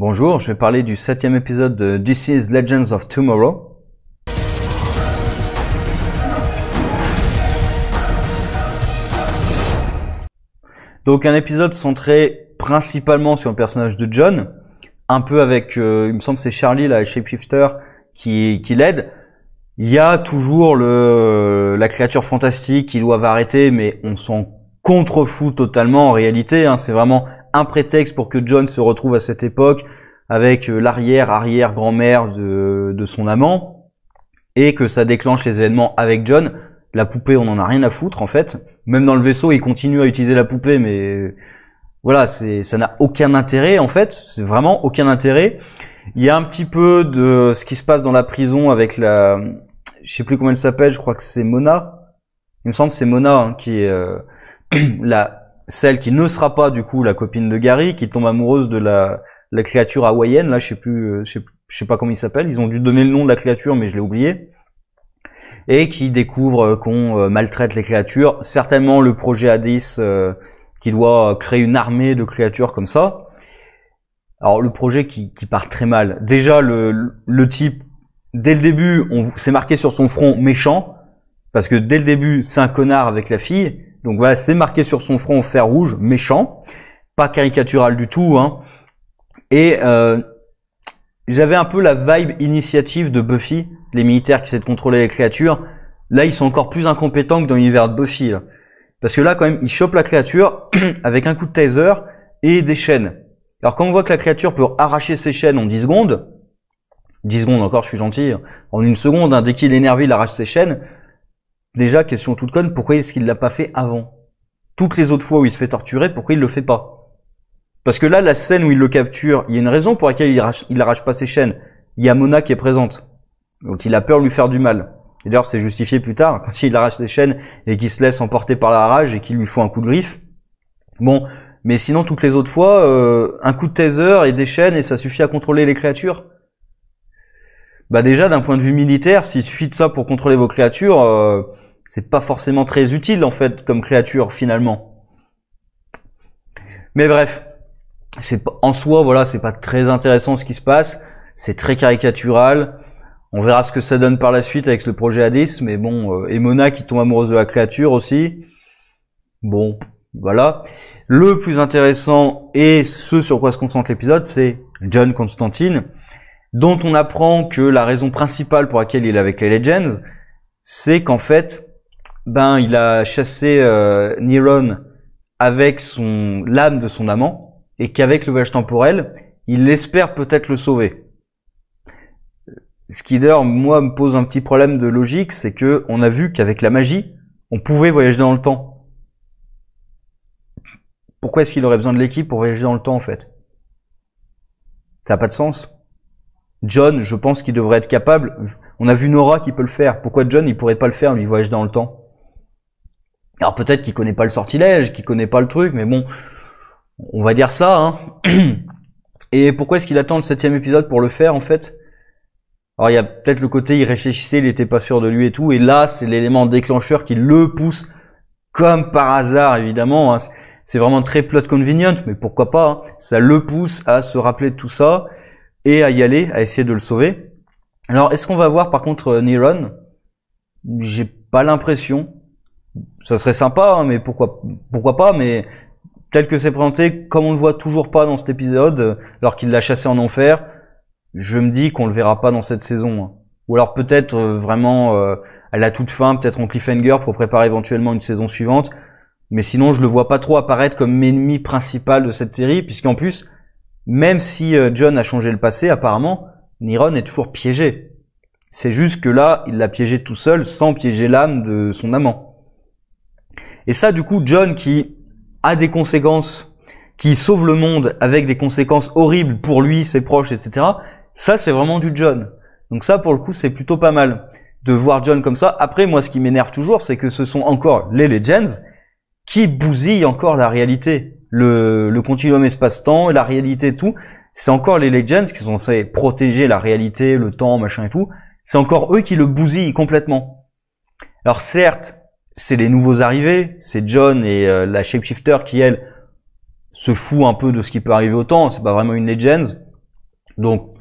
Bonjour, je vais parler du 7e épisode de DC's Legends of Tomorrow. Donc un épisode centré principalement sur le personnage de John, un peu avec, il me semble que c'est Charlie, la shapeshifter, qui l'aide. Il y a toujours la créature fantastique qu'ils doivent arrêter, mais on s'en contrefout totalement en réalité. Hein, c'est vraiment un prétexte pour que John se retrouve à cette époque avec l'arrière-grand-mère de son amant, et que ça déclenche les événements avec John. La poupée, on en a rien à foutre en fait. Même dans le vaisseau, il continue à utiliser la poupée, mais voilà, ça n'a aucun intérêt en fait. C'est vraiment aucun intérêt. Il y a un petit peu de ce qui se passe dans la prison avec je sais plus comment elle s'appelle, je crois que c'est Mona. Il me semble que c'est Mona hein, qui est celle qui ne sera pas du coup la copine de Gary, qui tombe amoureuse de la créature hawaïenne. Là, je sais pas comment il s'appelle. Ils ont dû donner le nom de la créature, mais je l'ai oublié. Et qui découvre qu'on maltraite les créatures. Certainement le projet Hades qui doit créer une armée de créatures comme ça. Alors le projet qui part très mal. Déjà le type, dès le début, c'est marqué sur son front méchant, parce que dès le début c'est un connard avec la fille. Donc voilà, c'est marqué sur son front en fer rouge, méchant, pas caricatural du tout. Hein. Et j'avais un peu la vibe initiative de Buffy, les militaires qui essaient de contrôler les créatures. Là, ils sont encore plus incompétents que dans l'univers de Buffy. Là. Parce que là, quand même, ils chopent la créature avec un coup de taser et des chaînes. Alors quand on voit que la créature peut arracher ses chaînes en 10 secondes, 10 secondes encore, je suis gentil, en une seconde, hein, dès qu'il est énervé, il arrache ses chaînes. Déjà, question toute conne, pourquoi est-ce qu'il l'a pas fait avant? Toutes les autres fois où il se fait torturer, pourquoi il le fait pas? Parce que là, la scène où il le capture, il y a une raison pour laquelle il arrache pas ses chaînes. Il y a Mona qui est présente. Donc il a peur de lui faire du mal. Et d'ailleurs, c'est justifié plus tard, quand il arrache ses chaînes et qu'il se laisse emporter par la rage et qu'il lui faut un coup de griffe. Bon, mais sinon, toutes les autres fois, un coup de taser et des chaînes et ça suffit à contrôler les créatures. Bah déjà, d'un point de vue militaire, s'il suffit de ça pour contrôler vos créatures, c'est pas forcément très utile en fait comme créature finalement. Mais bref, en soi, voilà, c'est pas très intéressant ce qui se passe. C'est très caricatural. On verra ce que ça donne par la suite avec le projet Hades, mais bon, et Mona qui tombe amoureuse de la créature aussi. Bon, voilà. Le plus intéressant et ce sur quoi se concentre l'épisode, c'est John Constantine, dont on apprend que la raison principale pour laquelle il est avec les Legends, c'est qu'en fait, il a chassé Neron avec l'âme de son amant, et qu'avec le voyage temporel, il espère peut-être le sauver. Ce qui d'ailleurs, moi, me pose un petit problème de logique, c'est que on a vu qu'avec la magie, on pouvait voyager dans le temps. Pourquoi est-ce qu'il aurait besoin de l'équipe pour voyager dans le temps, en fait? Ça n'a pas de sens. John, je pense qu'il devrait être capable. On a vu Nora qui peut le faire. Pourquoi John, il pourrait pas le faire, lui, voyager dans le temps? Alors peut-être qu'il connaît pas le sortilège, qu'il connaît pas le truc, mais bon, on va dire ça, hein. Et pourquoi est-ce qu'il attend le 7e épisode pour le faire, en fait? Alors il y a peut-être le côté, il réfléchissait, il était pas sûr de lui et tout, et là, c'est l'élément déclencheur qui le pousse, comme par hasard, évidemment, hein. C'est vraiment très plot convenient, mais pourquoi pas, hein. Ça le pousse à se rappeler de tout ça, et à y aller, à essayer de le sauver. Alors, est-ce qu'on va voir, par contre, Neron? J'ai pas l'impression. Ça serait sympa, hein, mais pourquoi pas, mais tel que c'est présenté, comme on le voit toujours pas dans cet épisode, alors qu'il l'a chassé en enfer, je me dis qu'on le verra pas dans cette saison. Hein. Ou alors peut-être vraiment à la toute fin, peut-être en cliffhanger pour préparer éventuellement une saison suivante. Mais sinon, je le vois pas trop apparaître comme ennemi principal de cette série, puisqu'en plus, même si John a changé le passé, apparemment, Neron est toujours piégé. C'est juste que là, il l'a piégé tout seul, sans piéger l'âme de son amant. Et ça, du coup, John qui a des conséquences, qui sauve le monde avec des conséquences horribles pour lui, ses proches, etc. Ça, c'est vraiment du John. Donc ça, pour le coup, c'est plutôt pas mal de voir John comme ça. Après, moi, ce qui m'énerve toujours, c'est que ce sont encore les Legends qui bousillent encore la réalité. Le continuum espace-temps, la réalité, tout. C'est encore les Legends qui sont censés protéger la réalité, le temps, machin et tout. C'est encore eux qui le bousillent complètement. Alors certes, c'est les nouveaux arrivés, c'est John et la shapeshifter qui, elle, se fout un peu de ce qui peut arriver au temps. C'est pas vraiment une Legends. Donc,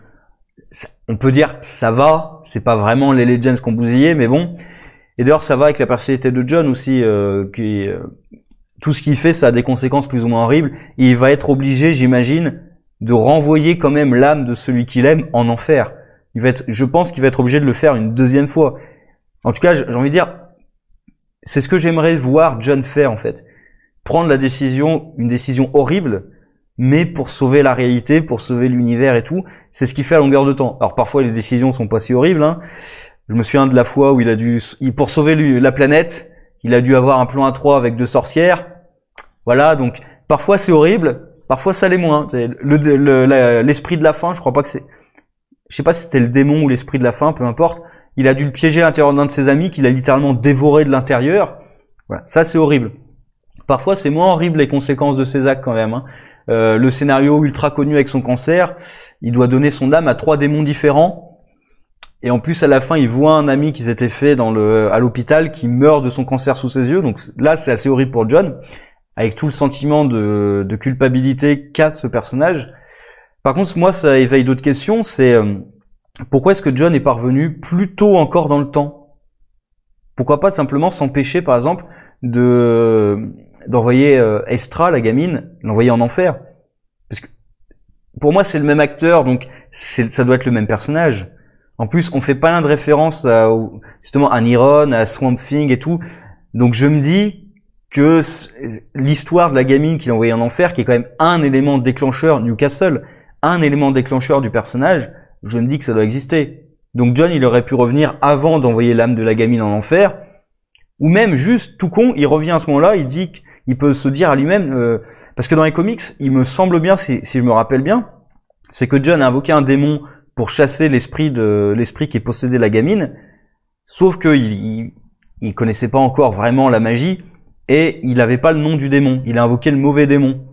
on peut dire ça va, c'est pas vraiment les Legends qu'on bousillé, mais bon. Et d'ailleurs, ça va avec la personnalité de Jon aussi, tout ce qu'il fait, ça a des conséquences plus ou moins horribles. Et il va être obligé, j'imagine, de renvoyer quand même l'âme de celui qu'il aime en enfer. Je pense qu'il va être obligé de le faire une deuxième fois. En tout cas, j'ai envie de dire, c'est ce que j'aimerais voir Jon faire en fait. Prendre une décision horrible, mais pour sauver la réalité, pour sauver l'univers et tout. C'est ce qu'il fait à longueur de temps. Alors parfois les décisions sont pas si horribles, hein. Je me souviens de la fois où pour sauver la planète, il a dû avoir un plan à 3 avec 2 sorcières. Voilà, donc parfois c'est horrible, parfois ça l'est moins. L'esprit de la fin, je sais pas si c'était le démon ou l'esprit de la fin, peu importe. Il a dû le piéger à l'intérieur d'un de ses amis qu'il a littéralement dévoré de l'intérieur. Voilà, ça c'est horrible. Parfois c'est moins horrible les conséquences de ses actes quand même, hein. Le scénario ultra connu avec son cancer, il doit donner son âme à 3 démons différents. Et en plus, à la fin, il voit un ami qui s'était fait à l'hôpital qui meurt de son cancer sous ses yeux. Donc là, c'est assez horrible pour Jon, avec tout le sentiment de culpabilité qu'a ce personnage. Par contre, moi, ça éveille d'autres questions. C'est pourquoi est-ce que Jon est parvenu plus tôt encore dans le temps? Pourquoi pas simplement s'empêcher, par exemple, d'envoyer Estra, la gamine, l'envoyer en enfer? Parce que pour moi, c'est le même acteur, donc ça doit être le même personnage. En plus, on fait pas l'un de référence justement à Niron, à Swamp Thing et tout. Donc je me dis que l'histoire de la gamine qu'il a envoyée en enfer, qui est quand même un élément déclencheur, Newcastle, un élément déclencheur du personnage, je me dis que ça doit exister. Donc Jon, il aurait pu revenir avant d'envoyer l'âme de la gamine en enfer, ou même juste, tout con, il revient à ce moment-là, il dit qu'il peut se dire à lui-même, parce que dans les comics, il me semble bien, si je me rappelle bien, c'est que Jon a invoqué un démon pour chasser l'esprit qui possédait la gamine, sauf que il connaissait pas encore vraiment la magie, et il avait pas le nom du démon, il a invoqué le mauvais démon.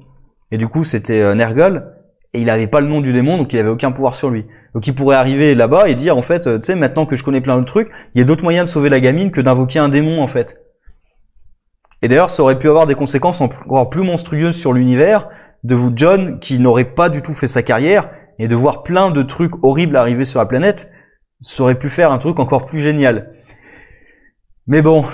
Et du coup, c'était Nergal, et il avait pas le nom du démon, donc il avait aucun pouvoir sur lui. Donc il pourrait arriver là-bas et dire, en fait, tu sais, maintenant que je connais plein de trucs, il y a d'autres moyens de sauver la gamine que d'invoquer un démon, en fait. Et d'ailleurs, ça aurait pu avoir des conséquences encore plus monstrueuses sur l'univers, de vous, Jon, qui n'aurait pas du tout fait sa carrière, et de voir plein de trucs horribles arriver sur la planète, ça aurait pu faire un truc encore plus génial. Mais bon,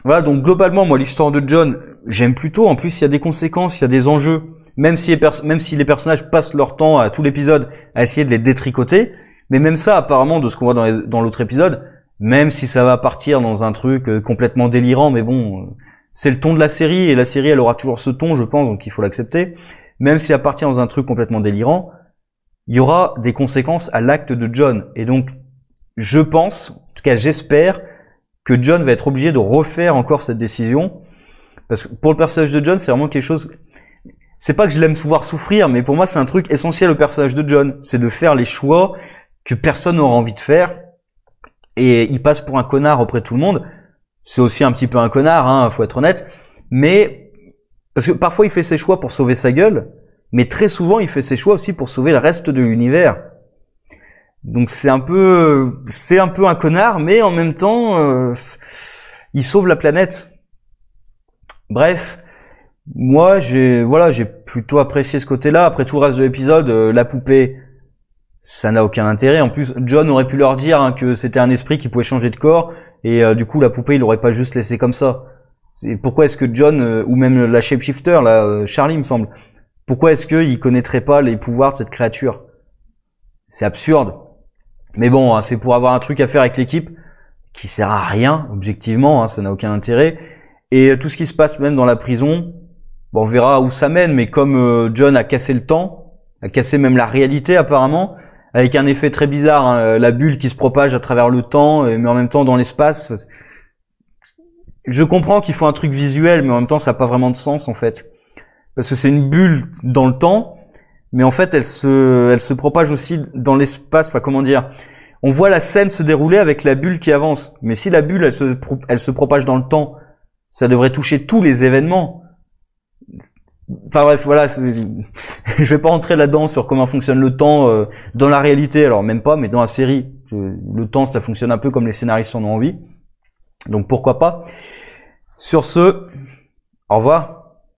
voilà, donc globalement, moi, l'histoire de Jon, j'aime plutôt. En plus, il y a des conséquences, il y a des enjeux. Même si les personnages passent leur temps à tout l'épisode à essayer de les détricoter, mais même ça, apparemment, de ce qu'on voit dans l'autre épisode, même si ça va partir dans un truc complètement délirant, mais bon, c'est le ton de la série, et la série, elle aura toujours ce ton, je pense, donc il faut l'accepter. Même si ça partir dans un truc complètement délirant, il y aura des conséquences à l'acte de Jon. Et donc, je pense, en tout cas j'espère, que Jon va être obligé de refaire encore cette décision. Parce que pour le personnage de Jon, c'est vraiment quelque chose... C'est pas que je l'aime voir souffrir, mais pour moi, c'est un truc essentiel au personnage de Jon. C'est de faire les choix que personne n'aura envie de faire. Et il passe pour un connard auprès de tout le monde. C'est aussi un petit peu un connard, hein, faut être honnête. Mais, parce que parfois il fait ses choix pour sauver sa gueule, mais très souvent il fait ses choix aussi pour sauver le reste de l'univers. Donc c'est un peu un connard, mais en même temps, il sauve la planète. Bref, moi j'ai plutôt apprécié ce côté-là. Après tout le reste de l'épisode, la poupée, ça n'a aucun intérêt. En plus, Jon aurait pu leur dire que c'était un esprit qui pouvait changer de corps, et du coup la poupée il l'aurait pas juste laissé comme ça. Pourquoi est-ce que Jon, ou même la shapeshifter, là, Charlie me semble, pourquoi est-ce qu'il connaîtrait pas les pouvoirs de cette créature? C'est absurde. Mais bon, hein, c'est pour avoir un truc à faire avec l'équipe qui sert à rien, objectivement, hein, ça n'a aucun intérêt. Et tout ce qui se passe même dans la prison, bon, on verra où ça mène, mais comme Jon a cassé le temps, a cassé même la réalité apparemment, avec un effet très bizarre, hein, la bulle qui se propage à travers le temps, mais en même temps dans l'espace. Je comprends qu'il faut un truc visuel, mais en même temps ça n'a pas vraiment de sens en fait. Parce que c'est une bulle dans le temps, mais en fait elle se propage aussi dans l'espace, enfin comment dire, on voit la scène se dérouler avec la bulle qui avance, mais si la bulle elle se propage dans le temps, ça devrait toucher tous les événements. Enfin bref, voilà, je vais pas rentrer là-dedans sur comment fonctionne le temps dans la réalité, alors même pas, mais dans la série, le temps ça fonctionne un peu comme les scénaristes en ont envie, donc pourquoi pas. Sur ce, au revoir.